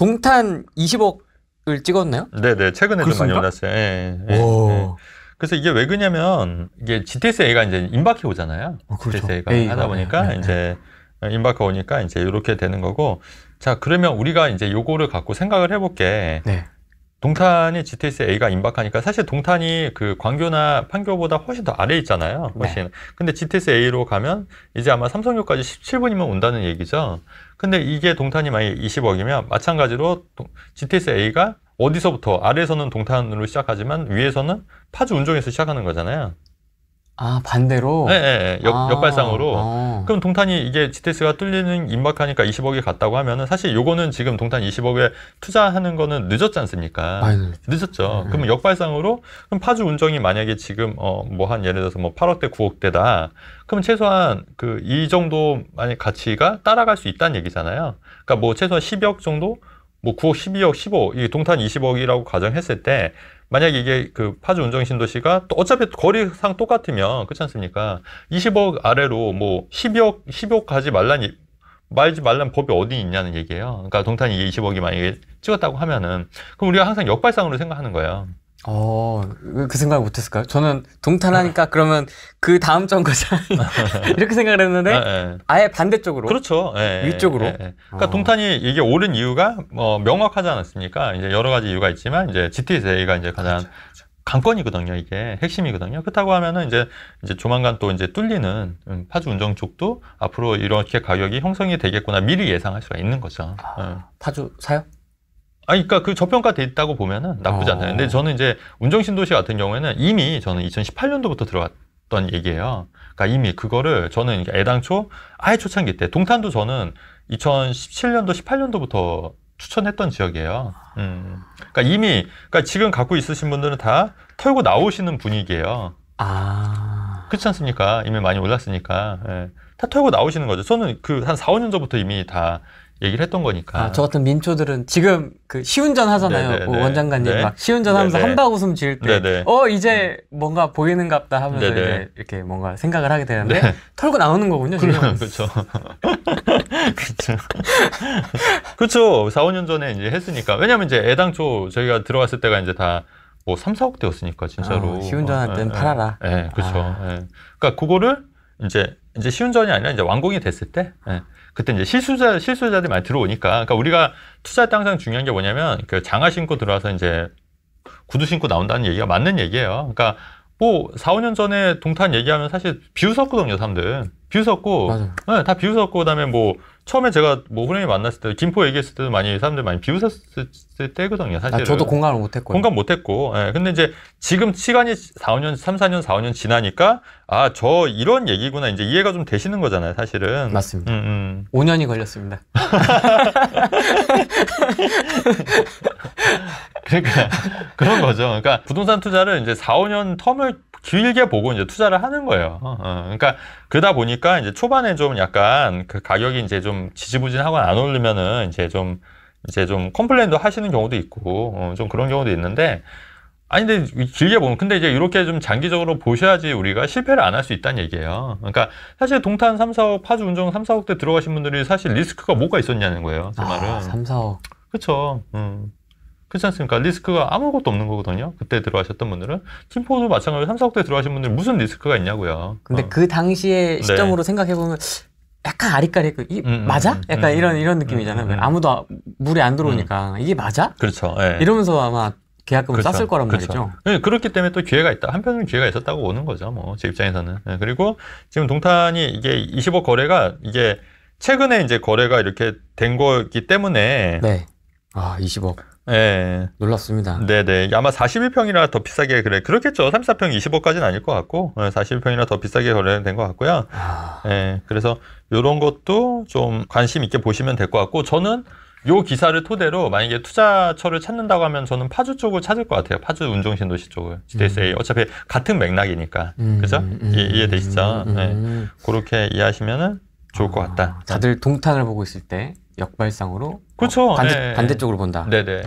동탄 20억을 찍었나요? 네네, 최근에 좀 많이 올랐어요. 예, 예, 예. 그래서 이게 왜 그러냐면 이게 GTS-A가 이제 임박해 오잖아요. 그렇죠. GTS-A가 하다 보니까 이제 임박해 오니까 이제 이렇게 되는 거고. 자, 그러면 우리가 이제 요거를 갖고 생각을 해볼게. 동탄이 GTS-A가 임박하니까 사실 동탄이 그 광교나 판교보다 훨씬 더 아래에 있잖아요. 훨씬. 근데 GTS-A로 가면 이제 아마 삼성역까지 17분이면 온다는 얘기죠. 근데 이게 동탄이 만약에 20억이면 마찬가지로 GTS-A가 어디서부터 아래에서는 동탄으로 시작하지만 위에서는 파주 운정에서 시작하는 거잖아요. 아, 반대로? 네, 역발상으로. 그럼 동탄이 이게 GTS가 뚫리는 임박하니까 20억이 갔다고 하면은 사실 요거는 지금 동탄 20억에 투자하는 거는 늦었지 않습니까? 늦었죠. 그러면 역발상으로 그럼 파주 운정이 만약에 지금 뭐 한 예를 들어서 뭐 8억대 9억대다. 그럼 최소한 그 이 정도 만약 가치가 따라갈 수 있다는 얘기잖아요. 그러니까 뭐 최소한 10억 정도 뭐 9억, 12억, 15억, 이게 동탄 20억이라고 가정했을 때 만약에 이게 그 파주 운정 신도시가 또 어차피 거리상 똑같으면 그렇지 않습니까? 20억 아래로 뭐 12억 가지 말지 말란 법이 어디 있냐는 얘기예요. 그러니까 동탄이 20억이 만약에 찍었다고 하면은 그럼 우리가 항상 역발상으로 생각하는 거예요. 그 생각을 못했을까요? 저는 동탄하니까 그러면 그 다음 정거장 이렇게 생각을 했는데 아예 반대쪽으로. 그렇죠. 위쪽으로. 그러니까 동탄이 이게 오른 이유가 명확하지 않았습니까? 이제 여러 가지 이유가 있지만 이제 GTS-A가 이제 가장 관건이거든요. 이게 핵심이거든요. 그렇다고 하면은 이제 조만간 또 이제 뚫리는 파주 운정 쪽도 앞으로 이렇게 가격이 형성이 되겠구나 미리 예상할 수가 있는 거죠. 파주 사요? 아니, 그러니까 그 저평가돼 있다고 보면은 나쁘지 않아요. 근데 저는 이제 운정신도시 같은 경우에는 이미 저는 2018년도부터 들어갔던 얘기예요. 그러니까 이미 그거를 저는 애당초 아예 초창기 때 동탄도 저는 2017년도, 18년도부터 추천했던 지역이에요. 그러니까 이미 그러니까 지금 갖고 있으신 분들은 다 털고 나오시는 분위기예요. 그렇지 않습니까? 이미 많이 올랐으니까. 다 털고 나오시는 거죠. 저는 그 한 4, 5년 전부터 이미 다 얘기를 했던 거니까. 저 같은 민초들은 지금 그 시운전 하잖아요. 원장관님 막 시운전 하면서 한박 웃음 지을 때 이제 뭔가 보이는갑다 하면서 이제 이렇게 뭔가 생각을 하게 되는데 털고 나오는 거군요. 그렇죠. 그렇죠. 4, 5년 전에 이제 했으니까. 왜냐면 이제 애당초 저희가 들어갔을 때가 이제 다 뭐 3, 4억대였으니까 진짜로. 시운전할 땐 팔아라. 그렇죠. 그러니까 그거를 이제 시운전이 아니라 이제 완공이 됐을 때 그때 이제 실수자들이 많이 들어오니까. 그러니까 우리가 투자할 때 항상 중요한 게 뭐냐면 그 장화 신고 들어와서 이제 구두 신고 나온다는 얘기가 맞는 얘기예요. 그러니까 뭐 4, 5년 전에 동탄 얘기하면 사실 비웃었거든요, 사람들. 비웃었고, 다 비웃었고, 그다음에 뭐 처음에 제가 뭐 후렴이 만났을 때 김포 얘기했을 때도 사람들 많이 비웃었을 때거든요, 사실은. 저도 공감을 못했고. 공감 못했고. 근데 이제 지금 시간이 3, 4년, 4, 5년 지나니까 저 이런 얘기구나 이제 이해가 좀 되시는 거잖아요, 사실은. 맞습니다. 5년이 걸렸습니다. 그러니까 그런 거죠. 그러니까 부동산 투자를 이제 4, 5년 텀을 길게 보고 이제 투자를 하는 거예요. 그러니까 그러다 보니까 이제 초반에 좀 약간 그 가격이 이제 좀 지지부진하고 안 오르면은 이제 좀 컴플레인도 하시는 경우도 있고 좀 그런 경우도 있는데 아니 근데 길게 보면 근데 이제 이렇게 좀 장기적으로 보셔야지 우리가 실패를 안 할 수 있다는 얘기예요. 그러니까 사실 동탄 3, 4억 파주 운정 3, 4억대 들어가신 분들이 사실 리스크가 뭐가 있었냐는 거예요. 제 말은. 3, 4억. 그렇죠. 그렇지 않습니까? 리스크가 아무것도 없는 거거든요. 그때 들어가셨던 분들은. 김포도 마찬가지로 3, 4억대 들어가신 분들 무슨 리스크가 있냐고요. 근데 그 당시의 시점으로 생각해보면 약간 아리까리했고 맞아? 약간 이런 느낌이잖아요. 아무도 물이 안 들어오니까 이게 맞아? 그렇죠. 이러면서 아마 계약금을 쌌을 거란 말이죠. 그렇기 때문에 또 기회가 있다. 한편으로는 기회가 있었다고 오는 거죠. 뭐 제 입장에서는. 그리고 지금 동탄이 이게 20억 거래가 이게 최근에 이제 거래가 이렇게 된 거기 때문에 20억. 놀랍습니다. 네네. 아마 41평이라 더 비싸게 그렇겠죠. 34평 20억까지는 아닐 것 같고 41평이라 더 비싸게 거래된 것 같고요. 그래서 이런 것도 좀 관심 있게 보시면 될 것 같고 저는 요 기사를 토대로 만약에 투자처를 찾는다고 하면 저는 파주 쪽을 찾을 것 같아요. 파주 운정신도시 쪽을. GTS-A. 어차피 같은 맥락이니까. 그죠? 이해되시죠? 그렇게 이해하시면은 좋을 것 같다. 다들 동탄을 보고 있을 때 역발상으로 그렇죠. 반대쪽으로 본다. 네네.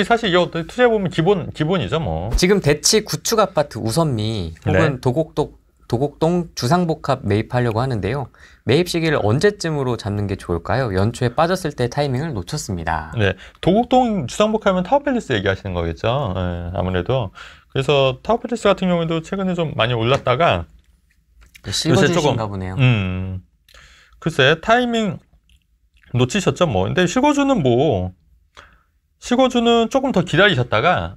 사실 이거 투자해보면 기본이죠, 뭐. 지금 대치 구축 아파트 우선미 혹은 도곡동 도곡동 주상복합 매입하려고 하는데요. 매입 시기를 언제쯤으로 잡는 게 좋을까요? 연초에 빠졌을 때 타이밍을 놓쳤습니다. 네, 도곡동 주상복합하면 타워팰리스 얘기하시는 거겠죠. 네, 아무래도. 그래서 타워팰리스 같은 경우에도 최근에 좀 많이 올랐다가 실거주신가 보네요. 글쎄 타이밍 놓치셨죠 뭐. 근데 실거주는 조금 더 기다리셨다가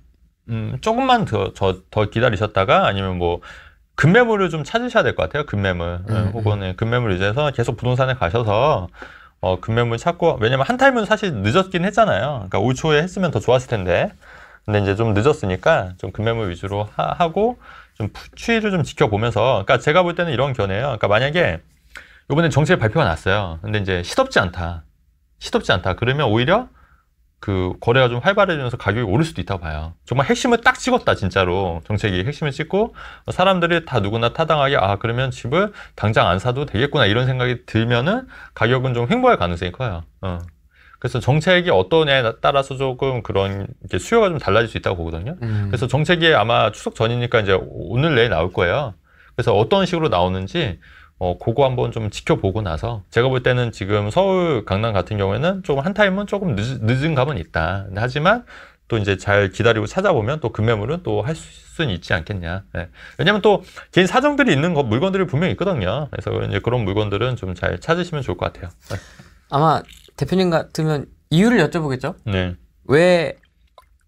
조금만 더 기다리셨다가 아니면 뭐 급매물을 좀 찾으셔야 될 것 같아요. 급매물. 혹은 급매물 유지해서 계속 부동산에 가셔서 급매물 찾고, 왜냐면 한 타임은 사실 늦었긴 했잖아요. 그러니까 올 초에 했으면 더 좋았을 텐데. 근데 이제 좀 늦었으니까 좀 급매물 위주로 하고 좀 추이를 좀 지켜보면서, 그러니까 제가 볼 때는 이런 견해예요. 그러니까 만약에 이번에 정책 발표가 났어요. 근데 이제 시덥지 않다. 그러면 오히려 그 거래가 좀 활발해지면서 가격이 오를 수도 있다고 봐요. 정말 핵심을 딱 찍었다, 진짜로. 정책이 핵심을 찍고 사람들이 다 누구나 타당하게 그러면 집을 당장 안 사도 되겠구나 이런 생각이 들면은 가격은 좀 횡보할 가능성이 커요. 그래서 정책이 어떠냐에 따라서 조금 그런 이렇게 수요가 좀 달라질 수 있다고 보거든요. 그래서 정책이 아마 추석 전이니까 이제 오늘 내일 나올 거예요. 그래서 어떤 식으로 나오는지 그거 한번 좀 지켜보고 나서, 제가 볼 때는 지금 서울, 강남 같은 경우에는 조금 한 타임은 조금 늦은 감은 있다. 하지만 또 이제 잘 기다리고 찾아보면 또 급매물은 또 할 수는 있지 않겠냐. 네. 왜냐면 또 개인 사정들이 있는 물건들이 분명히 있거든요. 그래서 이제 그런 물건들은 좀 잘 찾으시면 좋을 것 같아요. 네. 아마 대표님 같으면 이유를 여쭤보겠죠? 네. 왜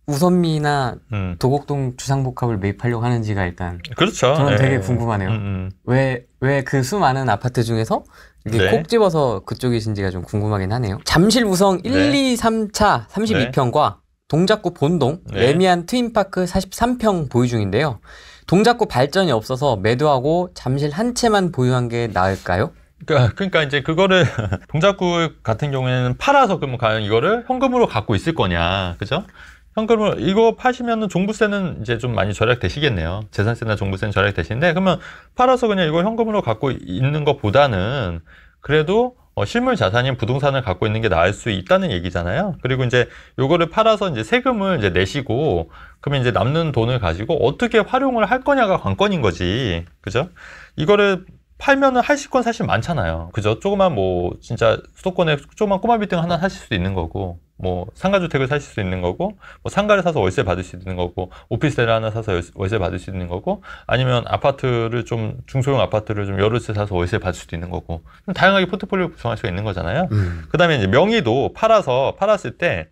우선미나 도곡동 주상복합을 매입하려고 하는지가 일단 그렇죠. 저는 되게 궁금하네요. 왜 그 수많은 아파트 중에서 이렇게 콕 집어서 그쪽이신지가 좀 궁금하긴 하네요. 잠실 우성 1, 2, 3차 32평과 동작구 본동 레미안 트윈파크 43평 보유 중인데요. 동작구 발전이 없어서 매도하고 잠실 한 채만 보유한 게 나을까요? 그러니까 이제 그거를 동작구 같은 경우에는 팔아서 그러면 과연 이거를 현금으로 갖고 있을 거냐, 그죠? 현금으로 이거 파시면은 종부세는 이제 좀 많이 절약되시겠네요. 재산세나 종부세는 절약되시는데, 그러면 팔아서 그냥 이거 현금으로 갖고 있는 것보다는 그래도 실물 자산인 부동산을 갖고 있는 게 나을 수 있다는 얘기잖아요. 그리고 이제 요거를 팔아서 이제 세금을 이제 내시고, 그러면 이제 남는 돈을 가지고 어떻게 활용을 할 거냐가 관건인 거지, 그죠? 이거를 팔면은 하실 건 사실 많잖아요. 그죠? 조그만 뭐 진짜 수도권에 조그만 꼬마 빌딩 하나 사실 수도 있는 거고, 뭐 상가주택을 사실 수 있는 거고, 뭐 상가를 사서 월세 받을 수 있는 거고, 오피스텔을 하나 사서 월세 받을 수 있는 거고, 아니면 아파트를 좀 중소형 아파트를 좀 여러 채 사서 월세 받을 수도 있는 거고, 다양하게 포트폴리오 구성할 수가 있는 거잖아요. 그다음에 이제 명의도 팔았을 때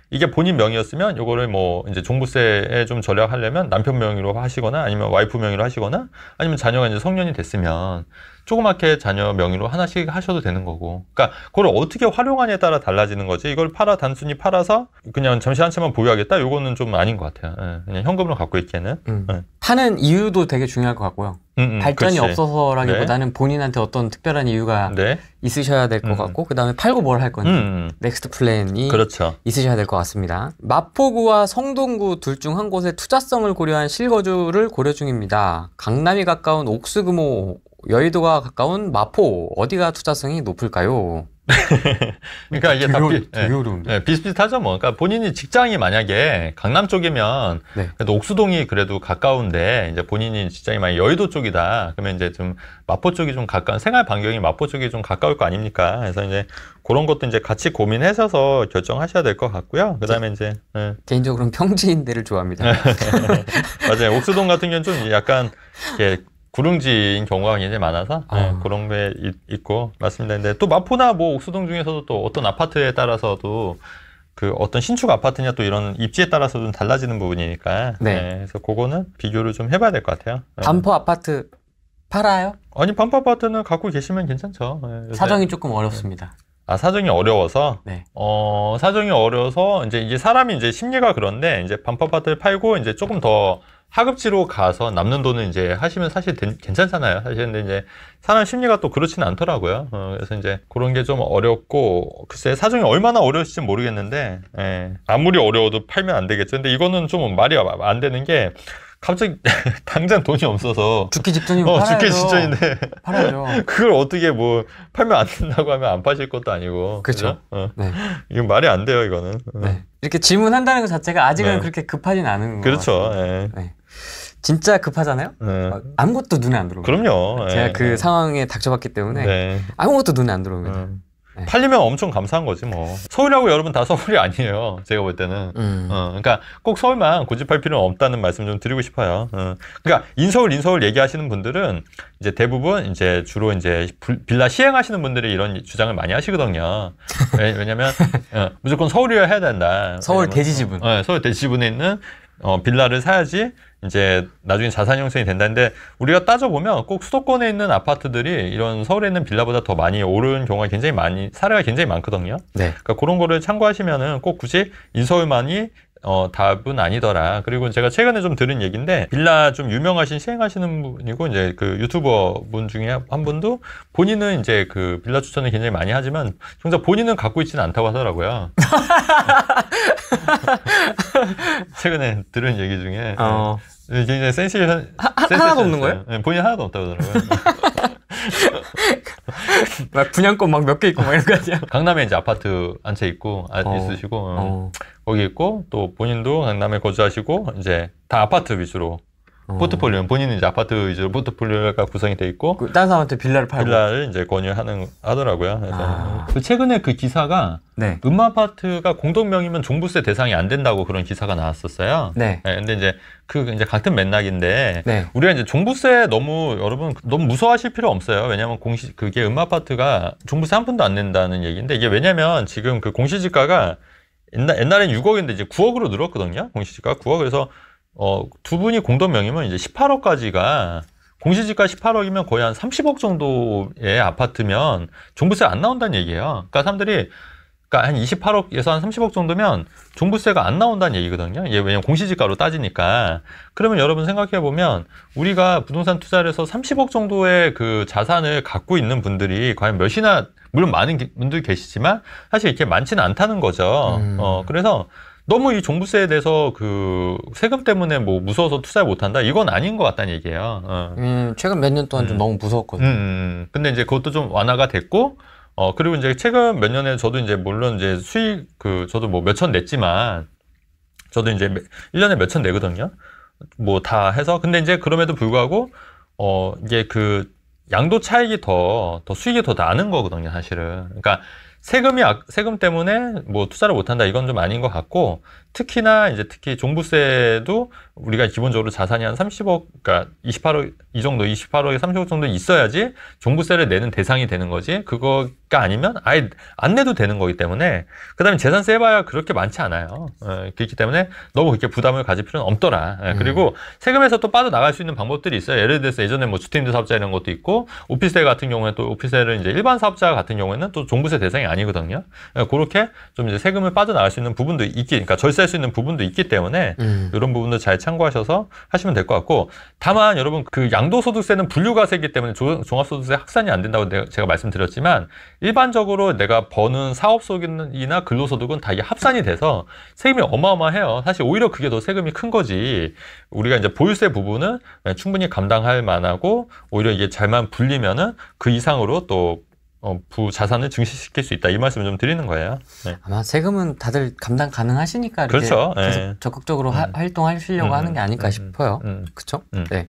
이게 본인 명의였으면 요거를 뭐 이제 종부세에 좀 절약하려면 남편 명의로 하시거나 아니면 와이프 명의로 하시거나 아니면 자녀가 이제 성년이 됐으면 조그맣게 자녀 명의로 하나씩 하셔도 되는 거고, 그러니까 그걸 어떻게 활용하냐에 따라 달라지는 거지. 이걸 단순히 팔아서 그냥 잠시 한 채만 보유하겠다, 요거는 좀 아닌 것 같아요. 그냥 현금으로 갖고 있기에는. 파는 이유도 되게 중요할 것 같고요. 발전이 그렇지. 없어서라기보다는 본인한테 어떤 특별한 이유가 있으셔야 될 것 같고, 그 다음에 팔고 뭘 할 건지 넥스트 플랜이 있으셔야 될 것 같습니다. 마포구와 성동구 둘 중 한 곳에 투자성을 고려한 실거주를 고려 중입니다. 강남이 가까운 옥수금호, 여의도가 가까운 마포, 어디가 투자성이 높을까요? 그러니까 이게 되게 어려운데. 비슷비슷하죠 뭐. 그러니까 본인이 직장이 만약에 강남 쪽이면 그래도 옥수동이 그래도 가까운데, 이제 본인이 직장이 만약 여의도 쪽이다 그러면 이제 좀 마포 쪽이 좀 가까운, 생활 반경이 마포 쪽이 좀 가까울 거 아닙니까? 그래서 이제 그런 것도 이제 같이 고민하셔서 결정하셔야 될 것 같고요. 그다음에 이제 개인적으로는 평지인 데를 좋아합니다. 맞아요. 옥수동 같은 경우는 좀 약간 이렇게 구릉지인 경우가 굉장히 많아서 그런 게 있고, 맞습니다. 근데 또 마포나 뭐 옥수동 중에서도 또 어떤 아파트에 따라서도 그 어떤 신축 아파트냐 또 이런 입지에 따라서 좀 달라지는 부분이니까 그래서 그거는 비교를 좀 해봐야 될 것 같아요. 반포 아파트 팔아요? 아니, 반포 아파트는 갖고 계시면 괜찮죠. 사정이 조금 어렵습니다. 사정이 어려워서? 사정이 어려워서 이제 사람이 이제 심리가 그런데, 이제 반포 아파트를 팔고 이제 조금 더 하급지로 가서 남는 돈을 이제 하시면 사실 괜찮잖아요. 사실 근데 이제 사람 심리가 또 그렇지는 않더라고요. 그래서 이제 그런 게 좀 어렵고, 글쎄 사정이 얼마나 어려우실지 모르겠는데, 아무리 어려워도 팔면 안 되겠죠. 근데 이거는 좀 말이 안 되는 게, 갑자기 당장 돈이 없어서 죽기 직전이면 팔아야죠. 죽기 직전인데 팔아야죠. 그걸 어떻게 뭐 팔면 안 된다고 하면 안 파실 것도 아니고. 그렇죠. 이건 말이 안 돼요, 이거는. 이렇게 질문한다는 것 자체가 아직은 그렇게 급하진 않은 것 그렇죠. 같습니다. 진짜 급하잖아요. 아무것도 눈에 안 들어옵니다. 그럼요. 제가 그 상황에 닥쳐봤기 때문에 아무것도 눈에 안 들어옵니다. 팔리면 엄청 감사한 거지 뭐. 서울이라고 여러분 다 서울이 아니에요. 제가 볼 때는. 그러니까 꼭 서울만 고집할 필요는 없다는 말씀 좀 드리고 싶어요. 그러니까 인서울 얘기하시는 분들은 이제 대부분 이제 주로 이제 빌라 시행하시는 분들이 이런 주장을 많이 하시거든요. 왜냐면 무조건 서울이어야 해야 된다. 서울 대지지분. 서울 대지지분에 있는 빌라를 사야지 이제 나중에 자산 형성이 된다는데, 우리가 따져보면 꼭 수도권에 있는 아파트들이 이런 서울에 있는 빌라보다 더 많이 오른 경우가 굉장히 사례가 굉장히 많거든요. 네. 그러니까 그런 거를 참고하시면은 꼭 굳이 인서울만이 답은 아니더라. 그리고 제가 최근에 좀 들은 얘기인데, 빌라 좀 유명하신 시행하시는 분이고 이제 그 유튜버 분 중에 한 분도 본인은 이제 그 빌라 추천을 굉장히 많이 하지만 정작 본인은 갖고 있지는 않다고 하더라고요. 최근에 들은 얘기 중에 굉장히 하나도 없는 거예요? 네, 본인 하나도 없다고 하더라고요. 막 분양권 막 몇 개 있고 막 이런 거 아니야? 강남에 이제 아파트 한 채 있고 있으시고 거기 있고, 또 본인도 강남에 거주하시고 이제 다 아파트 위주로 포트폴리오는 본인은 이제 아파트 위주로 포트폴리오가 구성이 돼 있고, 다른 사람한테 빌라를 팔고 빌라를 이제 하더라고요. 그래서 최근에 그 기사가 음아파트가 공동명의면 종부세 대상이 안 된다고 그런 기사가 나왔었어요. 근데 이제 이제 같은 맥락인데 우리가 이제 종부세 여러분 너무 무서워하실 필요 없어요. 왜냐하면 그게 음아파트가 종부세 한 푼도 안 낸다는 얘기인데, 이게 왜냐면 지금 그 공시지가가 옛날엔 6억인데 이제 9억으로 늘었거든요. 공시지가 9억. 그래서 두 분이 공동 명의면 이제 18억까지가, 공시지가 18억이면 거의 한 30억 정도의 아파트면 종부세 안 나온다는 얘기예요. 그러니까 사람들이 한 28억에서 한 30억 정도면 종부세가 안 나온다는 얘기거든요. 이게 왜냐면 공시지가로 따지니까. 그러면 여러분 생각해 보면 우리가 부동산 투자를 해서 30억 정도의 그 자산을 갖고 있는 분들이 과연 몇이나, 물론 많은 분들이 계시지만 사실 이렇게 많지는 않다는 거죠. 그래서 너무 이 종부세에 대해서 그 세금 때문에 뭐 무서워서 투자를 못한다, 이건 아닌 것 같다는 얘기예요. 최근 몇 년 동안 좀 너무 무서웠거든요. 근데 이제 그것도 좀 완화가 됐고, 그리고 이제 최근 몇 년에 저도 이제 물론 이제 수익 저도 뭐 몇천 냈지만, 저도 이제 1년에 몇천 내거든요. 뭐 다 해서. 근데 이제 그럼에도 불구하고 이게 그 양도 차익이 더 수익이 더 나는 거거든요, 사실은. 그러니까 세금 때문에 뭐 투자를 못한다, 이건 좀 아닌 것 같고, 특히 종부세도 우리가 기본적으로 자산이 한 30억, 그러니까 28억 이 정도, 28억에 30억 정도 있어야지 종부세를 내는 대상이 되는 거지. 그거가 아니면 아예 안 내도 되는 거기 때문에. 그다음에 재산세 해봐야 그렇게 많지 않아요. 그렇기 때문에 너무 그렇게 부담을 가질 필요는 없더라. 그리고 세금에서 또 빠져나갈 수 있는 방법들이 있어요. 예를 들어서 예전에 뭐 주택임대 사업자 이런 것도 있고, 오피스텔 같은 경우에 또 오피스텔은 이제 일반 사업자 같은 경우에는 또 종부세 대상이 아니거든요. 그렇게 좀 이제 세금을 빠져나갈 수 있는 부분도 그러니까 절세할 수 있는 부분도 있기 때문에 이런 부분도 잘 참고하셔서 하시면 될 것 같고, 다만 여러분 그 양도소득세는 분류과세이기 때문에 종합소득세 확산이 안 된다고 제가 말씀드렸지만, 일반적으로 내가 버는 사업소득이나 근로소득은 다 이게 합산이 돼서 세금이 어마어마해요. 사실 오히려 그게 더 세금이 큰 거지. 우리가 이제 보유세 부분은 충분히 감당할 만하고, 오히려 이게 잘만 불리면은 그 이상으로 또 부자산을 증식시킬 수 있다, 이 말씀을 좀 드리는 거예요. 아마 세금은 다들 감당 가능하시니까 이렇게 그렇죠. 계속 적극적으로 활동하시려고 하는 게 아닐까 싶어요. 그렇죠? 네.